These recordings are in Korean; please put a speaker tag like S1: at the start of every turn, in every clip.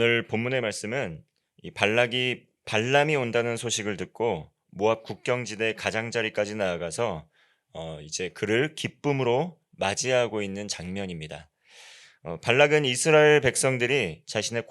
S1: 오늘 본문의 말씀은 이 발람이 온다는 소식을 듣고 모압 국경지대 가장자리까지 나아가서 이제 그를 기쁨으로 맞이하고 있는 장면입니다. 발락은 이스라엘 백성들이 자신의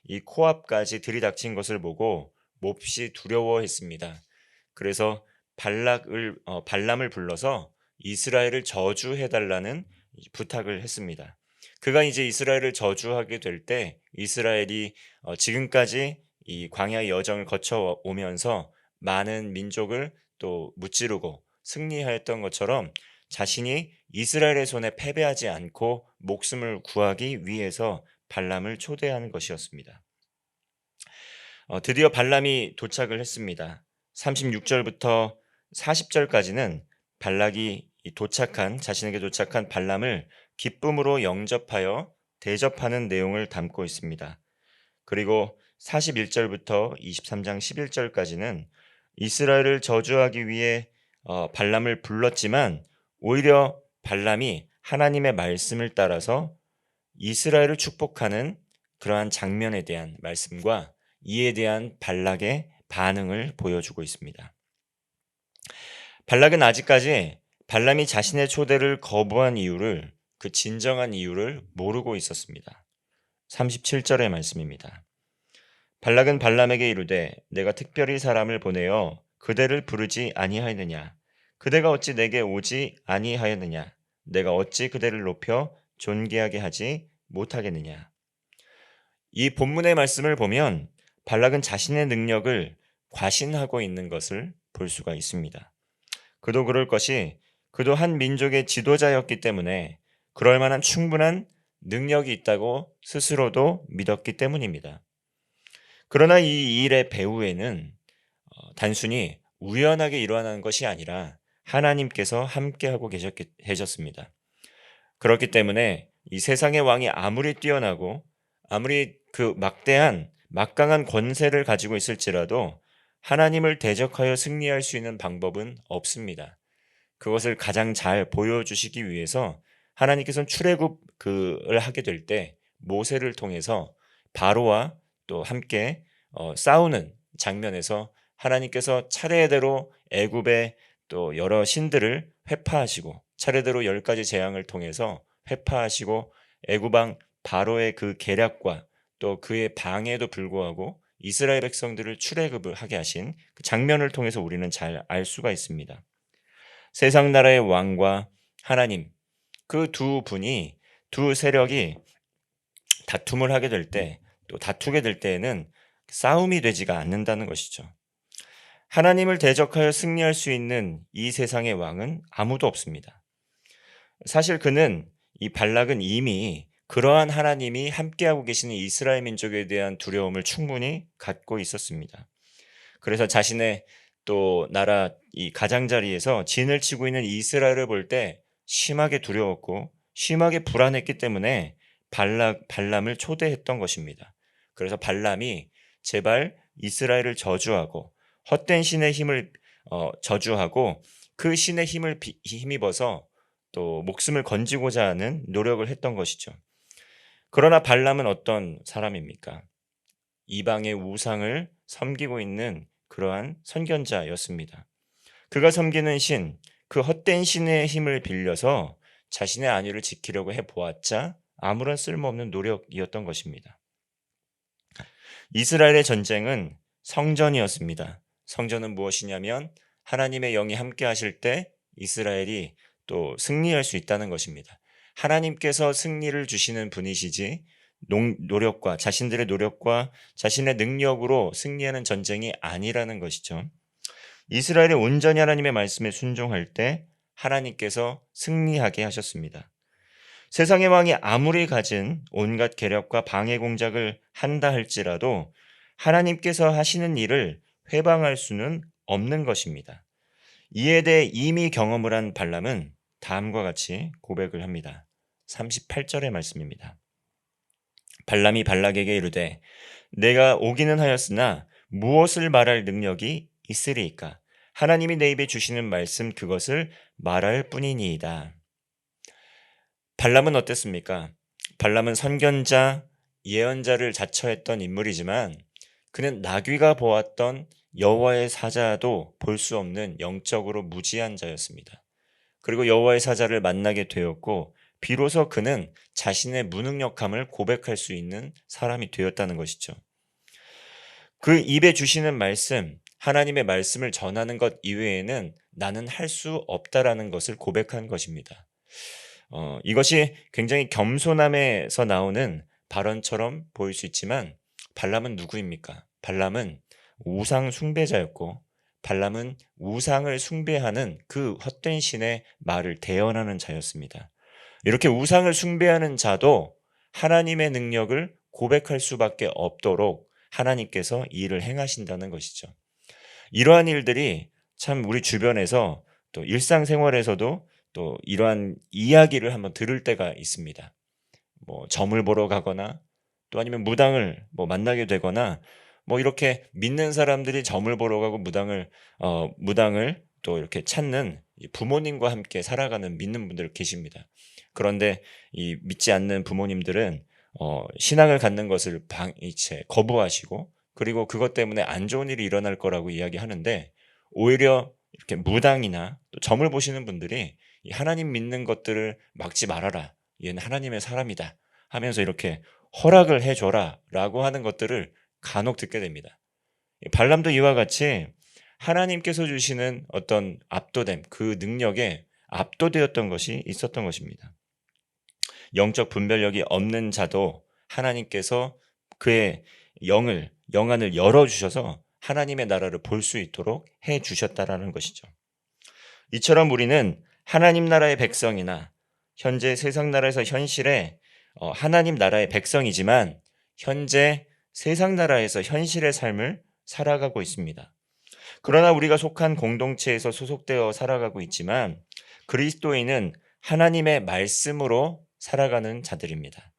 S1: 이 코앞까지 들이닥친 것을 보고 몹시 두려워했습니다. 그래서 발람을 불러서 이스라엘을 저주해달라는 부탁을 했습니다. 그가 이제 이스라엘을 저주하게 될 때 이스라엘이 지금까지 이 광야의 여정을 거쳐 오면서 많은 민족을 또 무찌르고 승리하였던 것처럼 자신이 이스라엘의 손에 패배하지 않고 목숨을 구하기 위해서 발람을 초대하는 것이었습니다. 드디어 발람이 도착을 했습니다. 36절부터 40절까지는 자신에게 도착한 발람을 기쁨으로 영접하여 대접하는 내용을 담고 있습니다. 그리고 41절부터 23장 11절까지는 이스라엘을 저주하기 위해 발람을 불렀지만 오히려 발람이 하나님의 말씀을 따라서 이스라엘을 축복하는 그러한 장면에 대한 말씀과 이에 대한 발락의 반응을 보여주고 있습니다. 발락은 아직까지 발람이 자신의 초대를 거부한 이유를, 그 진정한 이유를 모르고 있었습니다. 37절의 말씀입니다. 발락은 발람에게 이르되 내가 특별히 사람을 보내어 그대를 부르지 아니하였느냐? 그대가 어찌 내게 오지 아니하였느냐? 내가 어찌 그대를 높여 존귀하게 하지 못하겠느냐? 이 본문의 말씀을 보면 발락은 자신의 능력을 과신하고 있는 것을 볼 수가 있습니다. 그도 한 민족의 지도자였기 때문에 그럴 만한 충분한 능력이 있다고 스스로도 믿었기 때문입니다. 그러나 이 일의 배후에는 단순히 우연하게 일어나는 것이 아니라 하나님께서 함께하고 계셨습니다. 그렇기 때문에 이 세상의 왕이 아무리 뛰어나고 아무리 그 막강한 권세를 가지고 있을지라도 하나님을 대적하여 승리할 수 있는 방법은 없습니다. 그것을 가장 잘 보여주시기 위해서 하나님께서는 출애굽을 하게 될 때 모세를 통해서 바로와 또 함께 싸우는 장면에서 하나님께서 차례대로 애굽의 또 여러 신들을 회파하시고 차례대로 10가지 재앙을 통해서 회파하시고 애굽 왕 바로의 그 계략과 또 그의 방해에도 불구하고 이스라엘 백성들을 출애굽을 하게 하신 그 장면을 통해서 우리는 잘 알 수가 있습니다. 세상 나라의 왕과 하나님, 그 두 세력이 다툼을 하게 될 때, 또 다투게 될 때에는 싸움이 되지가 않는다는 것이죠. 하나님을 대적하여 승리할 수 있는 이 세상의 왕은 아무도 없습니다. 사실 이 발락은 이미 그러한 하나님이 함께하고 계시는 이스라엘 민족에 대한 두려움을 충분히 갖고 있었습니다. 그래서 자신의 또 나라 이 가장자리에서 진을 치고 있는 이스라엘을 볼 때 심하게 두려웠고 심하게 불안했기 때문에 발람을 초대했던 것입니다. 그래서 발람이 제발 이스라엘을 저주하고 헛된 신의 힘을 저주하고 그 신의 힘을 힘입어서 또 목숨을 건지고자 하는 노력을 했던 것이죠. 그러나 발람은 어떤 사람입니까? 이방의 우상을 섬기고 있는 그러한 선견자였습니다. 그가 섬기는 신, 그 헛된 신의 힘을 빌려서 자신의 안위를 지키려고 해보았자 아무런 쓸모없는 노력이었던 것입니다. 이스라엘의 전쟁은 성전이었습니다. 성전은 무엇이냐면 하나님의 영이 함께 하실 때 이스라엘이 또 승리할 수 있다는 것입니다. 하나님께서 승리를 주시는 분이시지 자신들의 노력과 자신의 능력으로 승리하는 전쟁이 아니라는 것이죠. 이스라엘이 온전히 하나님의 말씀에 순종할 때 하나님께서 승리하게 하셨습니다. 세상의 왕이 아무리 가진 온갖 계략과 방해 공작을 한다 할지라도 하나님께서 하시는 일을 회방할 수는 없는 것입니다. 이에 대해 이미 경험을 한 발람은 다음과 같이 고백을 합니다. 38절의 말씀입니다. 발람이 발락에게 이르되 내가 오기는 하였으나 무엇을 말할 능력이 있으리이까? 하나님이 내 입에 주시는 말씀 그것을 말할 뿐이니이다. 발람은 어땠습니까? 발람은 선견자, 예언자를 자처했던 인물이지만 그는 나귀가 보았던 여호와의 사자도 볼 수 없는 영적으로 무지한 자였습니다. 그리고 여호와의 사자를 만나게 되었고 비로소 그는 자신의 무능력함을 고백할 수 있는 사람이 되었다는 것이죠. 그 입에 주시는 말씀, 하나님의 말씀을 전하는 것 이외에는 나는 할 수 없다라는 것을 고백한 것입니다. 이것이 굉장히 겸손함에서 나오는 발언처럼 보일 수 있지만 발람은 누구입니까? 발람은 우상 숭배자였고 발람은 우상을 숭배하는 그 헛된 신의 말을 대언하는 자였습니다. 이렇게 우상을 숭배하는 자도 하나님의 능력을 고백할 수밖에 없도록 하나님께서 이 일을 행하신다는 것이죠. 이러한 일들이 참 우리 주변에서 또 일상생활에서도 또 이러한 이야기를 한번 들을 때가 있습니다. 뭐 점을 보러 가거나 또 아니면 무당을 만나게 되거나 이렇게 믿는 사람들이 점을 보러 가고 무당을 또 이렇게 찾는 부모님과 함께 살아가는 믿는 분들 계십니다. 그런데 이 믿지 않는 부모님들은 신앙을 갖는 것을 거부하시고 그리고 그것 때문에 안 좋은 일이 일어날 거라고 이야기하는데 오히려 이렇게 무당이나 또 점을 보시는 분들이 이 하나님 믿는 것들을 막지 말아라. 얘는 하나님의 사람이다. 하면서 이렇게 허락을 해줘라 라고 하는 것들을 간혹 듣게 됩니다. 발람도 이와 같이 하나님께서 주시는 어떤 압도됨, 그 능력에 압도되었던 것이 있었던 것입니다. 영적 분별력이 없는 자도 하나님께서 그의 영안을 열어주셔서 하나님의 나라를 볼 수 있도록 해주셨다라는 것이죠. 이처럼 우리는 하나님 나라의 백성이나 현재 세상 나라에서 현실의 하나님 나라의 백성이지만 현재 세상 나라에서 현실의 삶을 살아가고 있습니다. 그러나 우리가 속한 공동체에서 소속되어 살아가고 있지만 그리스도인은 하나님의 말씀으로 살아가는 자들입니다.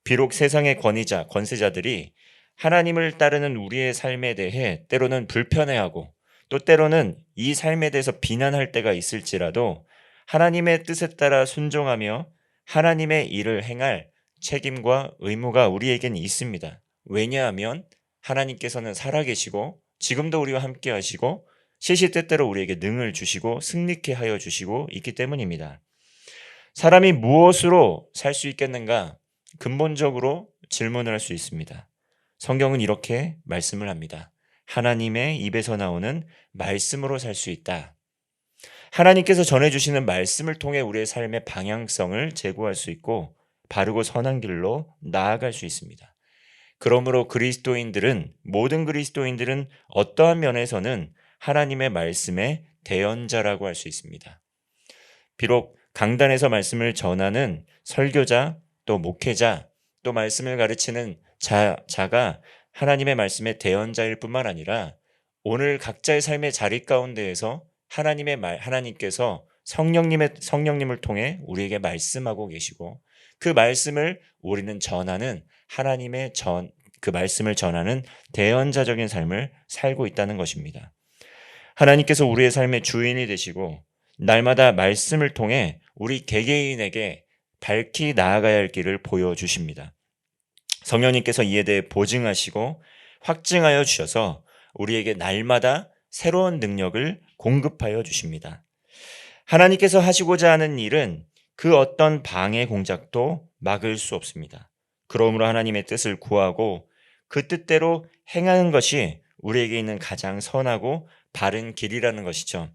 S1: 비록 세상의 권세자들이 하나님을 따르는 우리의 삶에 대해 때로는 불편해하고 또 때로는 이 삶에 대해서 비난할 때가 있을지라도 하나님의 뜻에 따라 순종하며 하나님의 일을 행할 책임과 의무가 우리에겐 있습니다. 왜냐하면 하나님께서는 살아계시고 지금도 우리와 함께 하시고 시시때때로 우리에게 능을 주시고 승리케 하여 주시고 있기 때문입니다. 사람이 무엇으로 살 수 있겠는가? 근본적으로 질문을 할 수 있습니다. 성경은 이렇게 말씀을 합니다. 하나님의 입에서 나오는 말씀으로 살 수 있다. 하나님께서 전해주시는 말씀을 통해 우리의 삶의 방향성을 제고할 수 있고 바르고 선한 길로 나아갈 수 있습니다. 그러므로 모든 그리스도인들은 어떠한 면에서는 하나님의 말씀의 대언자라고 할 수 있습니다. 비록 강단에서 말씀을 전하는 설교자, 또 목회자, 또 말씀을 가르치는 자가 하나님의 말씀의 대언자일 뿐만 아니라 오늘 각자의 삶의 자리 가운데에서 하나님께서 성령님을 통해 우리에게 말씀하고 계시고 그 말씀을 우리는 전하는 그 말씀을 전하는 대언자적인 삶을 살고 있다는 것입니다. 하나님께서 우리의 삶의 주인이 되시고 날마다 말씀을 통해 우리 개개인에게 밝히 나아가야 할 길을 보여주십니다. 성령님께서 이에 대해 보증하시고 확증하여 주셔서 우리에게 날마다 새로운 능력을 공급하여 주십니다. 하나님께서 하시고자 하는 일은 그 어떤 방해 공작도 막을 수 없습니다. 그러므로 하나님의 뜻을 구하고 그 뜻대로 행하는 것이 우리에게 있는 가장 선하고 바른 길이라는 것이죠.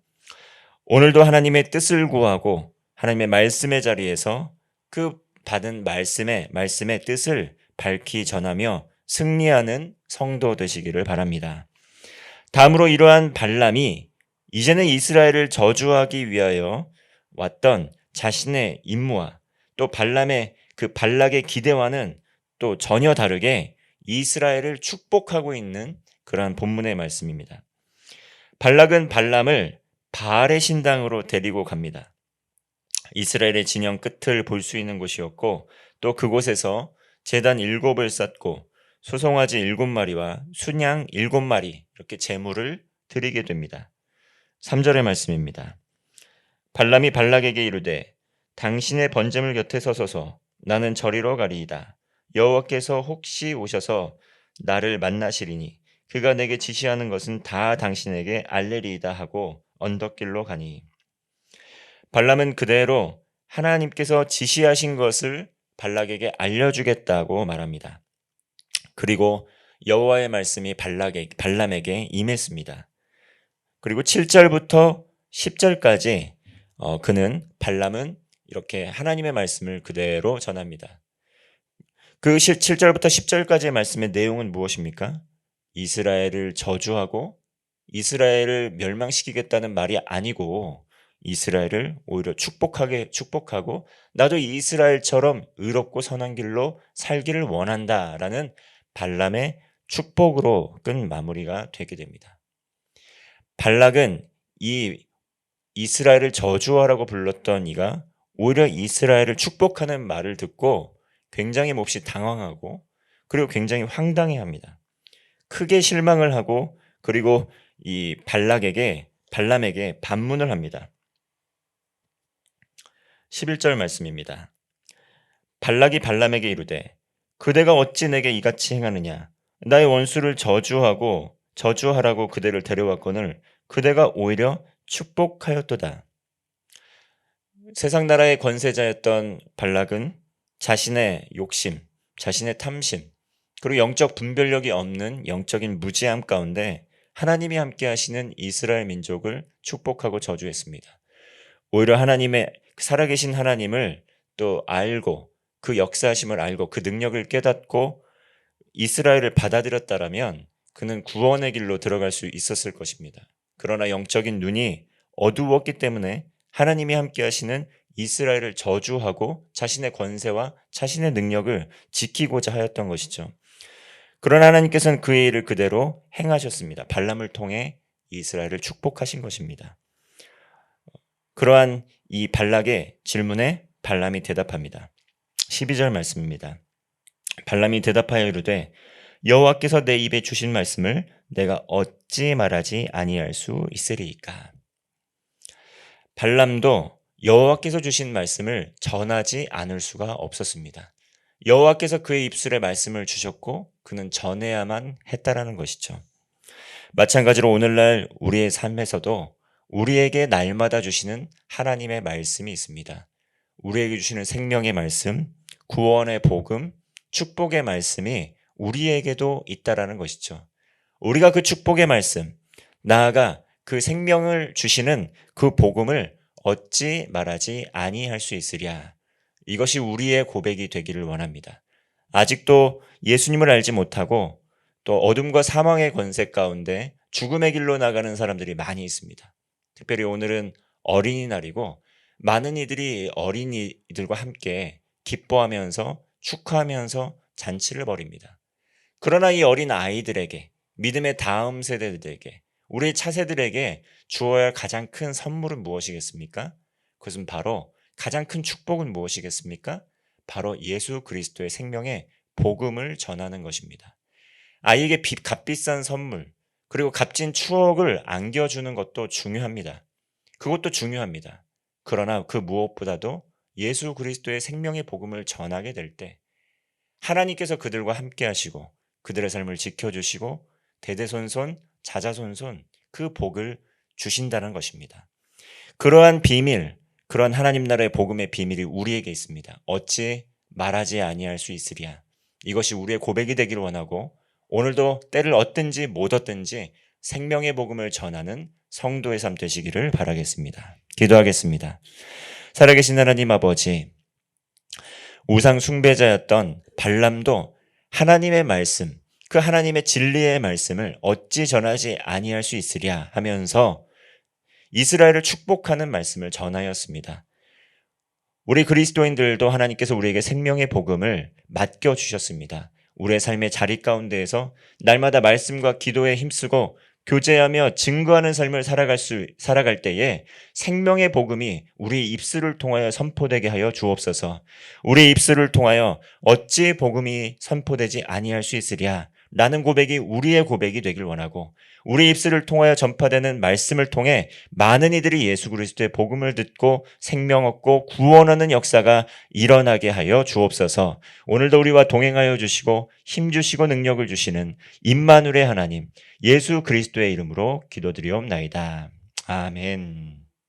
S1: 오늘도 하나님의 뜻을 구하고 하나님의 말씀의 자리에서 그 받은 말씀의 뜻을 밝히 전하며 승리하는 성도 되시기를 바랍니다. 다음으로 이러한 발람이 이제는 이스라엘을 저주하기 위하여 왔던 자신의 임무와 또 발락의 기대와는 또 전혀 다르게 이스라엘을 축복하고 있는 그러한 본문의 말씀입니다. 발락은 발람을 바알의 신당으로 데리고 갑니다. 이스라엘의 진영 끝을 볼 수 있는 곳이었고 또 그곳에서 제단 7을 쌓고 소송아지 7마리와 순양 7마리 이렇게 제물을 드리게 됩니다. 3절의 말씀입니다. 발람이 발락에게 이르되 당신의 번제물 곁에 서소서 나는 저리로 가리이다. 여호와께서 혹시 오셔서 나를 만나시리니 그가 내게 지시하는 것은 다 당신에게 알레리이다 하고 언덕길로 가니 발람은 그대로 하나님께서 지시하신 것을 발락에게 알려주겠다고 말합니다. 그리고 여호와의 말씀이 발람에게 임했습니다. 그리고 7절부터 10절까지 발람은 이렇게 하나님의 말씀을 그대로 전합니다. 그 7절부터 10절까지의 말씀의 내용은 무엇입니까? 이스라엘을 저주하고 이스라엘을 멸망시키겠다는 말이 아니고 이스라엘을 오히려 축복하고 나도 이스라엘처럼 의롭고 선한 길로 살기를 원한다라는 발람의 축복으로 끝 마무리가 되게 됩니다. 발락은 이 이스라엘을 저주하라고 불렀던 이가 오히려 이스라엘을 축복하는 말을 듣고 굉장히 몹시 당황하고 그리고 굉장히 황당해합니다. 크게 실망을 하고 그리고 이 발람에게 반문을 합니다. 11절 말씀입니다. 발락이 발람에게 이르되 그대가 어찌 내게 이같이 행하느냐 나의 원수를 저주하라고 그대를 데려왔거늘 그대가 오히려 축복하였도다. 세상 나라의 권세자였던 발락은 자신의 욕심, 자신의 탐심, 그리고 영적 분별력이 없는 영적인 무지함 가운데 하나님이 함께 하시는 이스라엘 민족을 축복하고 저주했습니다. 오히려 하나님의 살아계신 하나님을 또 알고 그 역사하심을 알고 그 능력을 깨닫고 이스라엘을 받아들였다라면 그는 구원의 길로 들어갈 수 있었을 것입니다. 그러나 영적인 눈이 어두웠기 때문에 하나님이 함께 하시는 이스라엘을 저주하고 자신의 권세와 자신의 능력을 지키고자 하였던 것이죠. 그러나 하나님께서는 그의 일을 그대로 행하셨습니다. 발람을 통해 이스라엘을 축복하신 것입니다. 그러한 이 발락의 질문에 발람이 대답합니다. 12절 말씀입니다. 발람이 대답하여 이르되 여호와께서 내 입에 주신 말씀을 내가 어찌 말하지 아니할 수 있으리이까. 발람도 여호와께서 주신 말씀을 전하지 않을 수가 없었습니다. 여호와께서 그의 입술에 말씀을 주셨고 그는 전해야만 했다라는 것이죠. 마찬가지로 오늘날 우리의 삶에서도 우리에게 날마다 주시는 하나님의 말씀이 있습니다. 우리에게 주시는 생명의 말씀, 구원의 복음, 축복의 말씀이 우리에게도 있다라는 것이죠. 우리가 그 축복의 말씀, 나아가 그 생명을 주시는 그 복음을 어찌 말하지 아니할 수 있으랴. 이것이 우리의 고백이 되기를 원합니다. 아직도 예수님을 알지 못하고 또 어둠과 사망의 권세 가운데 죽음의 길로 나가는 사람들이 많이 있습니다. 특별히 오늘은 어린이날이고 많은 이들이 어린이들과 함께 기뻐하면서 축하하면서 잔치를 벌입니다. 그러나 이 어린 아이들에게, 믿음의 다음 세대들에게, 우리 차세들에게 주어야 할 가장 큰 선물은 무엇이겠습니까? 그것은 바로 가장 큰 축복은 무엇이겠습니까? 바로 예수 그리스도의 생명의 복음을 전하는 것입니다. 아이에게 값비싼 선물, 그리고 값진 추억을 안겨주는 것도 중요합니다. 그것도 중요합니다. 그러나 그 무엇보다도 예수 그리스도의 생명의 복음을 전하게 될 때 하나님께서 그들과 함께 하시고 그들의 삶을 지켜주시고 대대손손 자자손손 그 복을 주신다는 것입니다. 그러한 비밀, 그러한 하나님 나라의 복음의 비밀이 우리에게 있습니다. 어찌 말하지 아니할 수 있으랴. 이것이 우리의 고백이 되기를 원하고 오늘도 때를 얻든지 못 얻든지 생명의 복음을 전하는 성도의 삶 되시기를 바라겠습니다. 기도하겠습니다. 살아계신 하나님 아버지, 우상 숭배자였던 발람도 하나님의 말씀, 그 하나님의 진리의 말씀을 어찌 전하지 아니할 수 있으랴 하면서 이스라엘을 축복하는 말씀을 전하였습니다. 우리 그리스도인들도 하나님께서 우리에게 생명의 복음을 맡겨주셨습니다. 우리의 삶의 자리 가운데에서 날마다 말씀과 기도에 힘쓰고 교제하며 증거하는 삶을 살아갈 때에 생명의 복음이 우리 입술을 통하여 선포되게 하여 주옵소서. 우리 입술을 통하여 어찌 복음이 선포되지 아니할 수 있으랴. 라는 고백이 우리의 고백이 되길 원하고 우리 입술을 통하여 전파되는 말씀을 통해 많은 이들이 예수 그리스도의 복음을 듣고 생명 얻고 구원하는 역사가 일어나게 하여 주옵소서. 오늘도 우리와 동행하여 주시고 힘 주시고 능력을 주시는 임마누엘의 하나님 예수 그리스도의 이름으로 기도드리옵나이다. 아멘.